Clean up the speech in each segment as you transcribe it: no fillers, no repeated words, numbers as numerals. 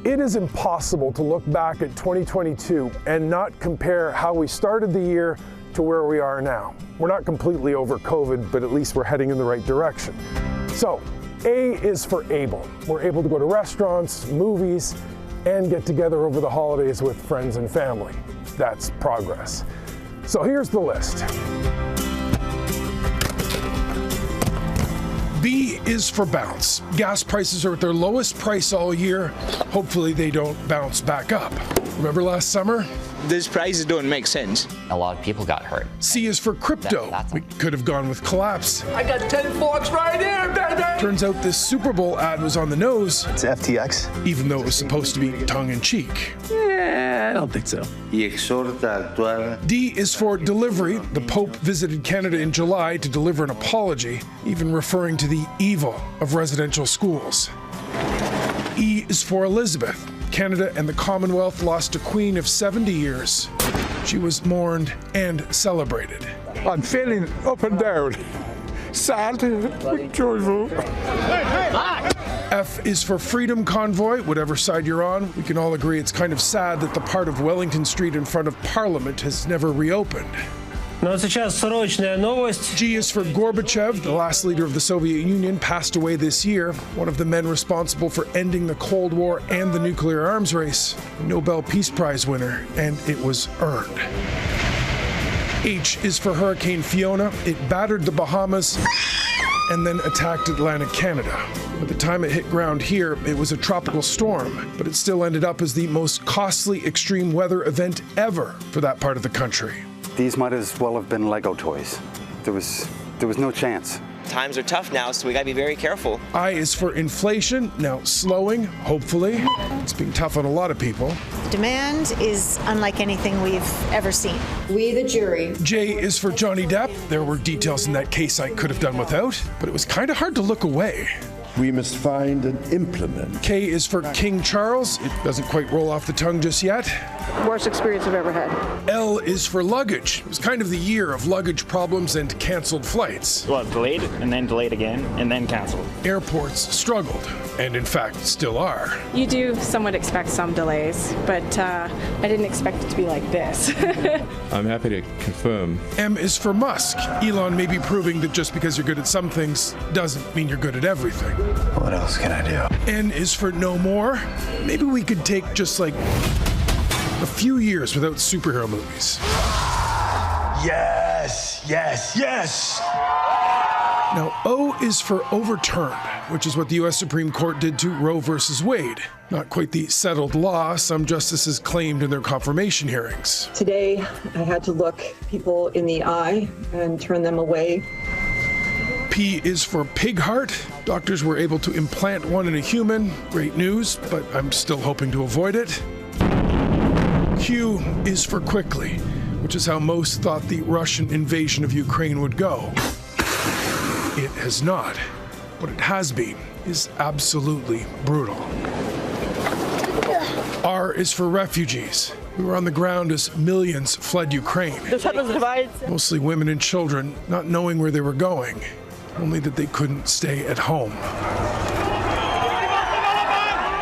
It is impossible to look back at 2022 and not compare how we started the year to where we are now. We're not completely over COVID, but at least we're heading in the right direction. So, A is for able. We're able to go to restaurants, movies, and get together over the holidays with friends and family. That's progress. So here's the list. B is for bounce. Gas prices are at their lowest price all year. Hopefully they don't bounce back up. Remember last summer? These prices don't make sense. A lot of people got hurt. C is for crypto. We could have gone with collapse. I got 10 forks right here, baby! Turns out this Super Bowl ad was on the nose. It's FTX. Even though it was supposed to be tongue-in-cheek. Yeah, I don't think so. D is for delivery. The Pope visited Canada in July to deliver an apology, even referring to the evil of residential schools. E is for Elizabeth. Canada and the Commonwealth lost a queen of 70 years. She was mourned and celebrated. I'm feeling up and down. Sad, joyful. F is for Freedom Convoy. Whatever side you're on, we can all agree it's kind of sad that the part of Wellington Street in front of Parliament has never reopened. G is for Gorbachev. The last leader of the Soviet Union passed away this year, one of the men responsible for ending the Cold War and the nuclear arms race, a Nobel Peace Prize winner, and it was earned. H is for Hurricane Fiona. It battered the Bahamas and then attacked Atlantic Canada. By the time it hit ground here, it was a tropical storm, but it still ended up as the most costly extreme weather event ever for that part of the country. These might as well have been Lego toys. There was no chance. Times are tough now, so we gotta be very careful. I is for inflation, now slowing, hopefully. It's been tough on a lot of people. Demand is unlike anything we've ever seen. We, the jury. J is for Johnny Depp. There were details in that case I could have done without, but it was kind of hard to look away. We must find and implement. K is for King Charles. It doesn't quite roll off the tongue just yet. Worst experience I've ever had. L is for luggage. It was kind of the year of luggage problems and canceled flights. Well, delayed, and then delayed again, and then canceled. Airports struggled, and in fact still are. You do somewhat expect some delays, but I didn't expect it to be like this. I'm happy to confirm. M is for Musk. Elon may be proving that just because you're good at some things doesn't mean you're good at everything. What else can I do? N is for no more. Maybe we could take just like a few years without superhero movies. Yes, yes, yes! Now, O is for overturned, which is what the U.S. Supreme Court did to Roe versus Wade. Not quite the settled law some justices claimed in their confirmation hearings. Today, I had to look people in the eye and turn them away. P is for pig heart. Doctors were able to implant one in a human. Great news, but I'm still hoping to avoid it. Q is for quickly, which is how most thought the Russian invasion of Ukraine would go. It has not. What it has been is absolutely brutal. R is for refugees. We were on the ground as millions fled Ukraine. Mostly women and children, not knowing where they were going, only that they couldn't stay at home.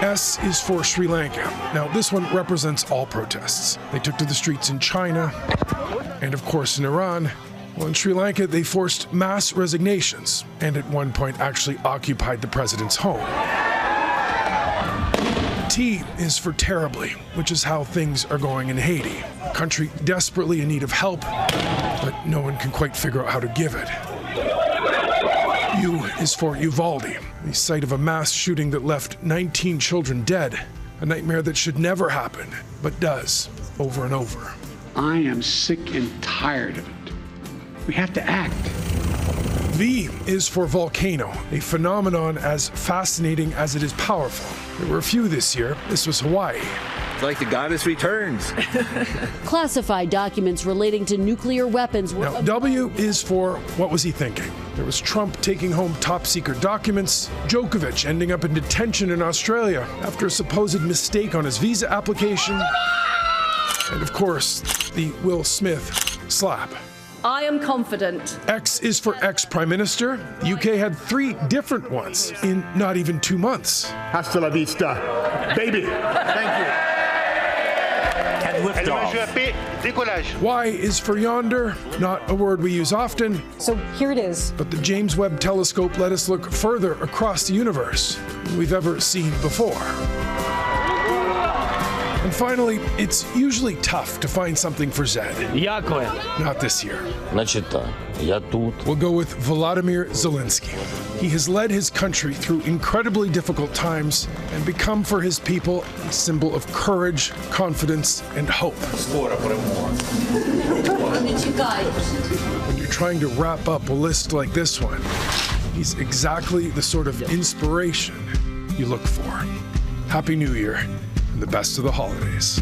S is for Sri Lanka. Now, this one represents all protests. They took to the streets in China, and of course in Iran. Well, in Sri Lanka, they forced mass resignations, and at one point actually occupied the president's home. T is for terribly, which is how things are going in Haiti. A country desperately in need of help, but no one can quite figure out how to give it. U is for Uvalde, the site of a mass shooting that left 19 children dead. A nightmare that should never happen, but does, over and over. I am sick and tired of it. We have to act. V is for volcano, a phenomenon as fascinating as it is powerful. There were a few this year. This was Hawaii. It's like the goddess returns. Classified documents relating to nuclear weapons were... Now, W is for what was he thinking? There was Trump taking home top-secret documents, Djokovic ending up in detention in Australia after a supposed mistake on his visa application, and of course, the Will Smith slap. I am confident. X is for ex-Prime Minister. UK had 3 different ones in not even 2 months. Hasta la vista, baby. Thank you. And lift off. Y is for yonder, not a word we use often. So here it is. But the James Webb telescope let us look further across the universe than we've ever seen before. And finally, it's usually tough to find something for Zed. Not this year. We'll go with Volodymyr Zelenskyy. He has led his country through incredibly difficult times and become for his people a symbol of courage, confidence, and hope. When you're trying to wrap up a list like this one, he's exactly the sort of inspiration you look for. Happy New Year. And the best of the holidays.